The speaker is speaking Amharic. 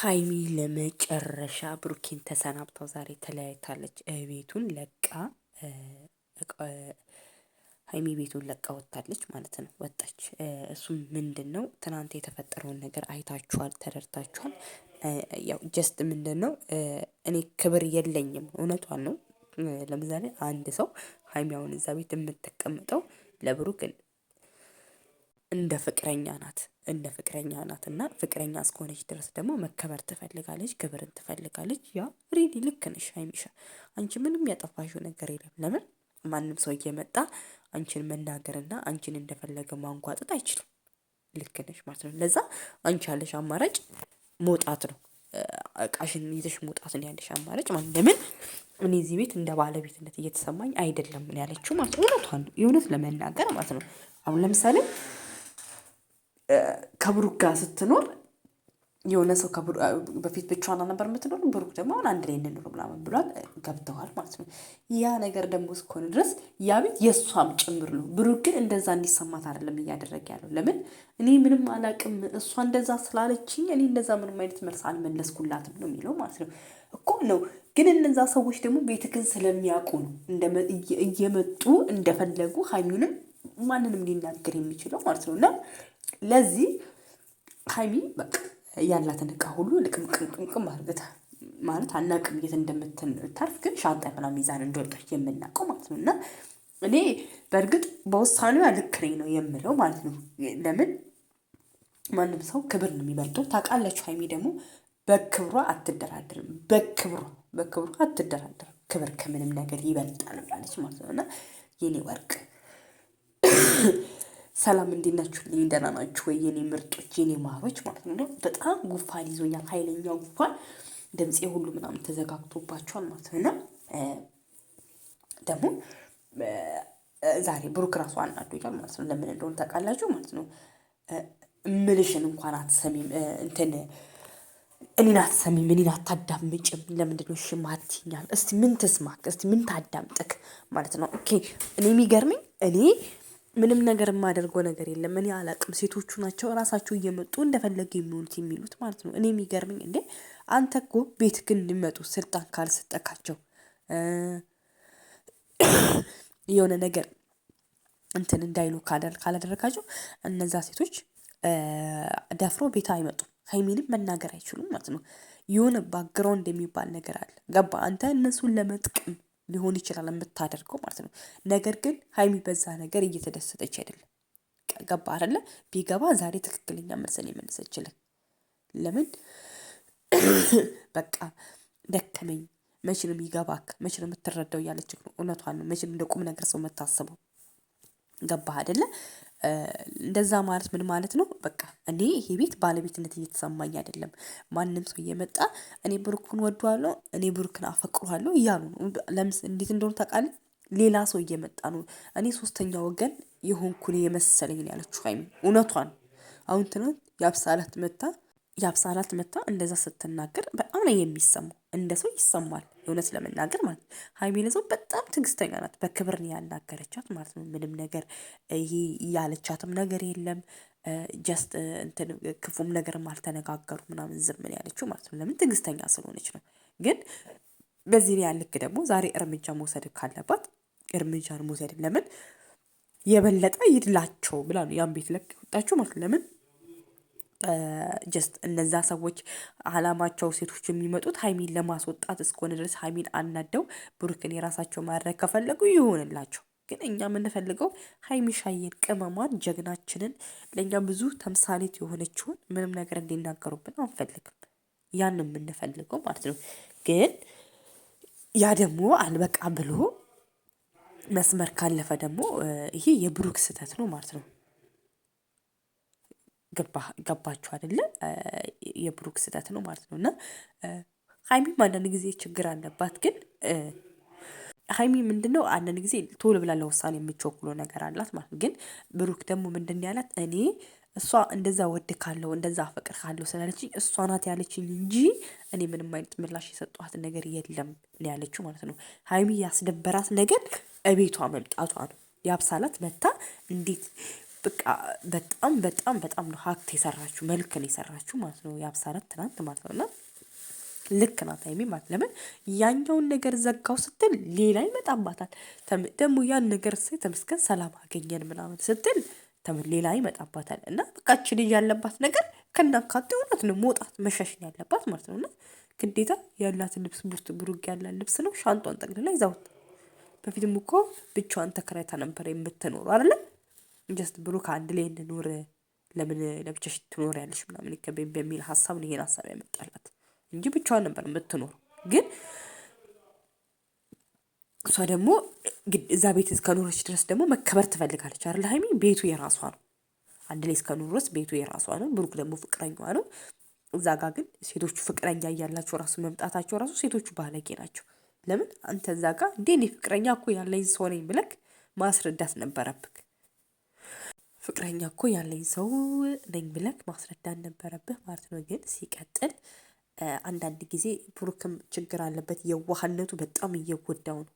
ሀይሚ ለመጨረሻ ብሩኬን ተሰናብተው ዛሬ ተለያይታለች። ቤቱን ለቃ ሀይሚ ቤቱን ለቃ ወጣለች ማለት ነው። ወጣች። እሱም ምንድነው ትናንት የተፈጠረውን ነገር አይታችኋል፣ ተረድታችኋል። ያው ጀስት ምንድነው እኔ ክብር የለኝም፣ እውነቷን ነው። ለምሳሌ አንድ ሰው ሀይሚ አሁን እዛ ቤት የምትቀመጠው ለብሩክ እንደ ፍቅረኛ ናት፣ እንደ ፍቅረኛ ናት እና ፍቅረኛ እስከሆነች ድረስ ደግሞ መከበር ትፈልጋለች፣ ክብርን ትፈልጋለች። ያ ሪሊ ልክ ነሽ ሀይሚሻ፣ አንቺ ምንም ያጠፋሽው ነገር የለም። ለምን ማንም ሰው እየመጣ አንቺን መናገርና አንቺን እንደፈለገ ማንጓጠጥ አይችልም። ልክ ነሽ ማለት ነው። ለዛ አንቺ ያለሽ አማራጭ መውጣት ነው። እቃሽን ይዘሽ መውጣት ነው ያለሽ አማራጭ ማለት ነው። ለምን እኔ እዚህ ቤት እንደ ባለቤትነት እየተሰማኝ አይደለም ምን ያለችው ማለት ነው። እውነቷን ነው፣ የእውነት ለመናገር ማለት ነው። አሁን ለምሳሌ ከብሩክ ጋር ስትኖር የሆነ ሰው በፊት ብቻዋን ነበር የምትኖር፣ ብሩክ ደግሞ አሁን አንድ ላይ እንኖር ምናምን ብሏት ገብተዋል ማለት ነው። ያ ነገር ደግሞ እስከሆነ ድረስ ያ ቤት የእሷም ጭምር ነው። ብሩክ ግን እንደዛ እንዲሰማት አይደለም እያደረገ ያለው። ለምን እኔ ምንም አላቅም፣ እሷ እንደዛ ስላለችኝ እኔ እንደዛ ምንም አይነት መልስ አልመለስኩላትም ነው የሚለው ማለት ነው እኮ ነው። ግን እነዛ ሰዎች ደግሞ ቤትክን ስለሚያውቁ ነው እየመጡ እንደፈለጉ ሀይሚንም ማንንም ሊናገር የሚችለው ማለት ነው። እና ለዚህ ሀይሚ በቃ ያላትን እቃ ሁሉ ልቅምቅምቅም አድርገታ ማለት አናቅም የት እንደምትታርፍ፣ ግን ሻንጣ ምናምን ሚዛን እንደወጣች የምናውቀው ማለት ነው። እና እኔ በእርግጥ በውሳኔዋ ልክ ነኝ ነው የምለው ማለት ነው። ለምን ማንም ሰው ክብር ነው የሚበልጠው። ታውቃላችሁ ሀይሚ ደግሞ በክብሯ አትደራደርም፣ በክብሯ አትደራደርም። ክብር ከምንም ነገር ይበልጣል ብላለች ማለት ነው። እና የኔ ወርቅ ሰላም እንዴት ናችሁልኝ? ደህና ናችሁ ወይ የኔ ምርጦች፣ የኔ ማሮች ማለት ነው። በጣም ጉንፋን ይዞኛል፣ ኃይለኛ ጉንፋን፣ ድምፄ ሁሉ ምናምን ተዘጋግቶባቸዋል ማለት ነው። እና ደግሞ ዛሬ ብሩክ ራሱ አናዶኛል ማለት ነው። ለምን እንደሆነ ታውቃላችሁ ማለት ነው። ምልሽን እንኳን አትሰሚም፣ እኔን አትሰሚም፣ እኔን አታዳምጭም። ለምንድነው እሺ ማትይኛል? እስቲ ምን ትስማክ? እስቲ ምን ታዳምጥክ ማለት ነው። ኦኬ እኔ የሚገርመኝ እኔ ምንም ነገር የማደርገው ነገር የለም። እኔ አላቅም፣ ሴቶቹ ናቸው ራሳቸው እየመጡ እንደፈለገ የሚሆኑት የሚሉት ማለት ነው። እኔ የሚገርመኝ እንዴ አንተ እኮ ቤት ግን እንዲመጡ ስልጣን ካልሰጠካቸው የሆነ ነገር እንትን እንዳይሉ ካላደረጋቸው እነዛ ሴቶች ደፍሮ ቤት አይመጡም፣ ሀይሚንም መናገር አይችሉም ማለት ነው። የሆነ ባክግራውንድ የሚባል ነገር አለ። ገባ? አንተ እነሱን ለመጥቀም ሊሆን ይችላል የምታደርገው ማለት ነው። ነገር ግን ሀይሚ በዛ ነገር እየተደሰተች አይደለም። ገባ አይደለ? ቢገባ ዛሬ ትክክለኛ መልሰን የመለሰችልን ለምን በቃ ደከመኝ፣ መቼ ነው የሚገባክ፣ መቼ ነው የምትረዳው እያለች ነው። እውነቷን ነው። መቼ ነው እንደ ቁም ነገር ሰው መታሰበው? ገባህ አይደለ? እንደዛ ማለት ምን ማለት ነው? በቃ እኔ ይሄ ቤት ባለቤትነት እየተሰማኝ አይደለም። ማንም ሰው እየመጣ እኔ ብሩክን ወደዋለሁ፣ እኔ ብሩክን አፈቅሯለሁ እያሉ ነው። እንዴት እንደሆነ ታውቃለህ? ሌላ ሰው እየመጣ ነው። እኔ ሶስተኛ ወገን የሆንኩን የመሰለኝ ነው ያለችው ሀይሚ። እውነቷን አሁን ትናንት የአብሳላት መታ እንደዛ ስትናገር በጣም ነው የሚሰማው። እንደ ሰው ይሰማል እውነት ለመናገር ማለት ነው። ሀይሚ ለሰው በጣም ትዕግስተኛ ናት። በክብር ነው ያናገረቻት ማለት ነው። ምንም ነገር ይሄ ያለቻትም ነገር የለም። ጀስት እንትን ክፉም ነገርም አልተነጋገሩ ምናምን ዝም ነው ያለችው ማለት ነው። ለምን ትዕግስተኛ ስለሆነች ነው። ግን በዚህ ላይ ያልክ ደግሞ ዛሬ እርምጃ መውሰድ ካለባት እርምጃን መውሰድ ለምን የበለጠ ይድላቸው ብላ ነው ያን ቤት ለቅ ወጣችሁ ማለት ለምን ጀስት እነዛ ሰዎች አላማቸው ሴቶች የሚመጡት ሀይሚን ለማስወጣት እስከሆነ ድረስ ሀይሚን አናደው ብሩክን የራሳቸው ማድረግ ከፈለጉ ይሆንላቸው። ግን እኛ የምንፈልገው ሀይሚሻዬን፣ ቅመሟን፣ ጀግናችንን ለእኛ ብዙ ተምሳሌት የሆነችውን ምንም ነገር እንዲናገሩብን አንፈልግም። ያን የምንፈልገው ማለት ነው። ግን ያ ደግሞ አልበቃ ብሎ መስመር ካለፈ ደግሞ ይሄ የብሩክ ስህተት ነው ማለት ነው። ገባችሁ አይደለ? የብሩክ ስህተት ነው ማለት ነው። እና ሀይሚም አንዳንድ ጊዜ ችግር አለባት። ግን ሀይሚ ምንድነው አንዳንድ ጊዜ ቶሎ ብላ ለውሳኔ የምትቸኩለው ነገር አላት ማለት ነው። ግን ብሩክ ደግሞ ምንድን ያላት እኔ እሷ እንደዛ ወድካለሁ እንደዛ አፈቅርካለሁ ስላለችኝ እሷ ናት ያለችኝ እንጂ እኔ ምንም አይነት ምላሽ የሰጠኋት ነገር የለም ያለችው ማለት ነው። ሀይሚ ያስደበራት ነገር እቤቷ መምጣቷ ነው። የአብሳላት መታ እንዴት በቃ በጣም በጣም በጣም ነው ሀክት የሰራችሁ መልክ ነው የሰራችሁ ማለት ነው የአብሳረት ትናንት ማለት ነው። እና ልክ ናት ሀይሚ ማለት ለምን ያኛውን ነገር ዘጋው ስትል ሌላ ይመጣባታል። ደግሞ ያን ነገር ተመስገን ሰላም አገኘን ምናምን ስትል ሌላ ይመጣባታል። እና በቃ እቺ ልጅ ያለባት ነገር ከናካቴ እውነት ነው መውጣት መሸሽን ያለባት ማለት ነው። እና ግዴታ ያላትን ልብስ ብሩክ ያላት ልብስ ነው ሻንጧን ጠቅልላ ይዛውት። በፊትም እኮ ብቻዋን ተከራይታ ነበር የምትኖሩ አይደለ? ጀስት ብሩክ አንድ ላይ እንኖር ለምን ለብቻሽ ትኖሪያለሽ ምናምን በሚል ሀሳብ ነው ይሄን ሀሳብ ያመጣላት እንጂ ብቻዋን ነበር የምትኖር። ግን እሷ ደግሞ እዛ ቤት እስከኖረች ድረስ ደግሞ መከበር ትፈልጋለች አይደል? ሀይሚ ቤቱ የራሷ ነው። አንድ ላይ እስከኖር ድረስ ቤቱ የራሷ ነው። ብሩክ ደግሞ ፍቅረኛዋ ነው። እዛ ጋር ግን ሴቶቹ ፍቅረኛ እያላቸው ራሱ መምጣታቸው ራሱ ሴቶቹ ባለጌ ናቸው። ለምን አንተ እዛ ጋር እንዴ እኔ ፍቅረኛ እኮ ያለኝ ሰው ነኝ ብለክ ማስረዳት ነበረብክ። ፍቅረኛ እኮ ያለኝ ሰው ነኝ ብለክ ማስረዳት ነበረብህ ማለት ነው። ግን ሲቀጥል አንዳንድ ጊዜ ብሩክም ችግር አለበት። የዋህነቱ በጣም እየጎዳው ነው።